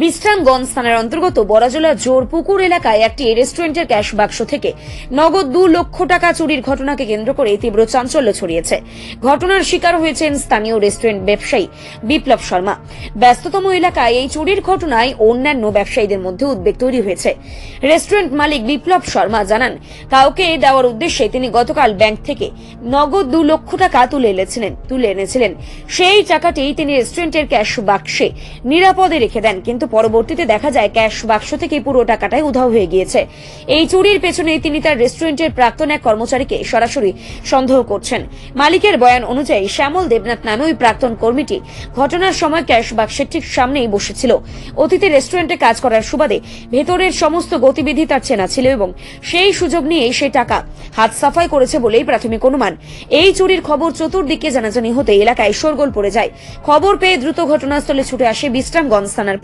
বিশ্রামগঞ্জ থানার অন্তর্গত বড়াজোলা জোরপুকুর এলাকায় একটি রেস্টুরেন্টের ক্যাশ বাক্স থেকে নগদ 2 লক্ষ টাকা চুরির ঘটনাকে কেন্দ্র করে তীব্র চাঞ্চল্য ছড়িয়েছে। ঘটনার শিকার হয়েছেন স্থানীয় রেস্টুরেন্ট ব্যবসায়ী বিপ্লব শর্মা। ব্যস্ততম এলাকায় এই চুরির ঘটনায় অন্যান্য ব্যবসায়ীদের মধ্যে উদ্বেগ তৈরি হয়েছে। রেস্টুরেন্ট মালিক বিপ্লব শর্মা জানান, কাউকে দেওয়ার উদ্দেশ্যে তিনি গতকাল ব্যাংক থেকে নগদ 2 লক্ষ টাকা তুলে এনেছিলেন। সেই টাকাটি তিনি রেস্টুরেন্টের ক্যাশ বাক্সে নিরাপদে রেখে দেন, কিন্তু পরবর্তীতে দেখা যায় ক্যাশ বাক্স থেকে পুরো টাকাটাই উধাও হয়ে গিয়েছে। এই চুরির পেছনে তিনি তার রেস্টুরেন্টের প্রাক্তন এক কর্মচারীকে সরাসরি সন্দেহ করছেন। মালিকের বয়ান অনুযায়ী শ্যামল দেবনাথ নামে ওই প্রাক্তন কর্মীটি ঘটনার সময় ক্যাশ বাক্সের ঠিক সামনেই বসেছিল। অতীতে রেস্টুরেন্টে কাজ করার সুবাদে ভেতরের সমস্ত গতিবিধি তার চেনা ছিল এবং সেই সুযোগ নিয়ে সেই টাকা হাত সাফাই করেছে বলেই প্রাথমিক অনুমান। এই চুরির খবর চতুর্দিকে জানাজানি হতে এলাকায় শোরগোল পড়ে যায়। খবর পেয়ে দ্রুত ঘটনাস্থলে ছুটে আসে বিশ্রামগঞ্জ থানার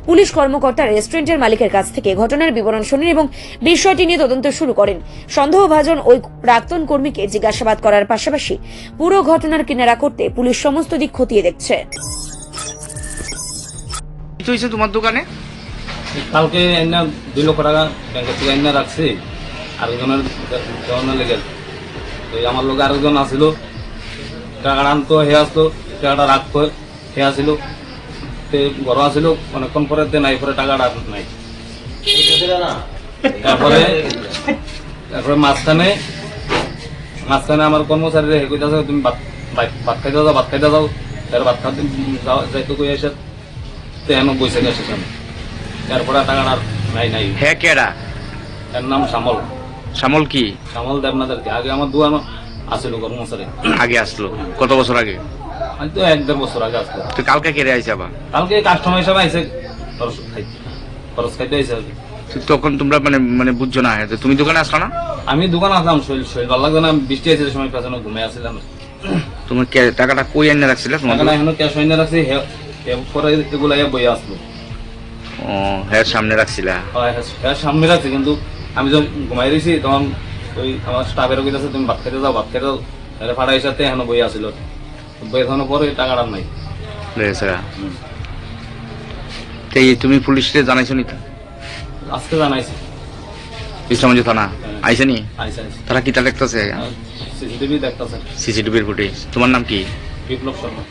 পুলিশ কর্মকর্তা রেস্টুরেন্টের মালিকের কাছ থেকে ঘটনার বিবরণ শোনেন এবং বিষয়টি নিয়ে তদন্ত শুরু করেন। সন্দেহভাজন ওই প্রাক্তন কর্মীকে জিজ্ঞাসাবাদ করার পাশাপাশি পুরো ঘটনার কিনারা করতে পুলিশ সমস্ত দিক খতিয়ে দেখছে। কি হয়েছে তোমার দোকানে? কালকে 2 লক্ষ টাকা ব্যাংকের থেকে এনে রাখছি। আরেকজনের দেওয়ানোর লেগে আমার লোক আরেকজন আসছিল, টাকাটা আনতো হে আসতো, টাকাটা রাখতো হে আসছিল, ঘর আসছিল অনেকক্ষণ পরে নাই, পরে টাকাটা নাই। তারপরে মাঝখানে আমার কর্মচারীরা হে কইতাছে তুমি ভাত খাইতে যাও, তার ভাত খাইতে যাইতো কই এসে তেন বসে গেছে। তারপরে টাকাটা নাই। হ্যাঁ, কেডা? এর নাম শ্যামল। শ্যামল কি? শ্যামল দেবনাথের কি আগে আমার দোকান আসছিল কর্মচারী। আগে আসলো কত বছর আগে? আমি তো 1-1.5 বছর আগে আসলো। তো কালকে কেড়ে আইছে আবার? কালকে কাস্টমার হিসাবে আইসে খরচ খাইতে আইসে। তখন তোমরা মানে বুঝছো না, তুমি দোকানে আসলো না? আমি দোকান আসলাম, শরীর ভালো লাগতো না, বৃষ্টি আছে সময় পেছনে ঘুমে আসছিলাম। তুমি টাকাটা কই এনে রাখছিলে? এখনো ক্যাশ এনে রাখছি, পরে এগুলো বই আসলো। ও, হ্যাঁ, সামনে রাখছিলা? হ্যাঁ সামনে রাখছি, কিন্তু আমি যখন ঘুমাই রয়েছি তখন ওই আমার স্টাফের কইতাছে তুমি ভাত খেতে যাও, ফাড়াই সাথে এখনো বই আসছিল। বই এখনো পরে টাকাটা নাই। তুমি পুলিশকে জানাইছো নি? আজকে জানাইছি। বিশ্রামগঞ্জ থানা আইছে নি? আইসে তারা কি তা দেখতেছে? সিসিটিভি দেখতেছে। সিসিটিভির ফুটেজ। তোমার নাম কি? বিপ্লব শর্মা।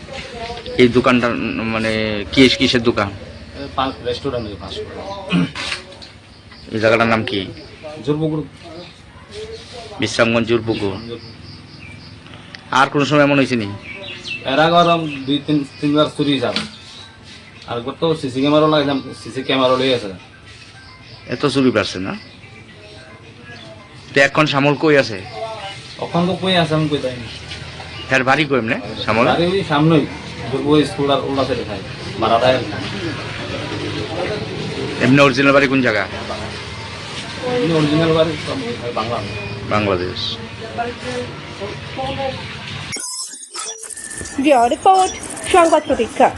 এই দোকানটা মানে কিসের দোকান? রেস্টুরেন্ট। এই জায়গাটার নাম কি? জোরপুকুর। বিশ্রামগঞ্জ জোরপুকুর। আর কোন সময় এমন হয়েছে নি? এর আগে 2-3বার চুরি যাব। আর তো সিসি ক্যামেরা লাগাইলাম, সিসি ক্যামেরা লই আছে। এত চুরি পারছে না? তো এখন শ্যামল কই আছে? এখন তো কই আছে আমি কই যাই না। হ্যাঁ, বাড়ি কই এমনে শ্যামল? বাড়ি ওই সামনেই জোরপুকুর স্কুল আর ওলা সাইডে খাই বারাদায়। এমনি অরিজিনাল বাড়ি কোন জায়গা? অরিজিনাল বাড়ি বাংলাদেশ। রিপোর্ট সংবাদ প্রতীক্ষা।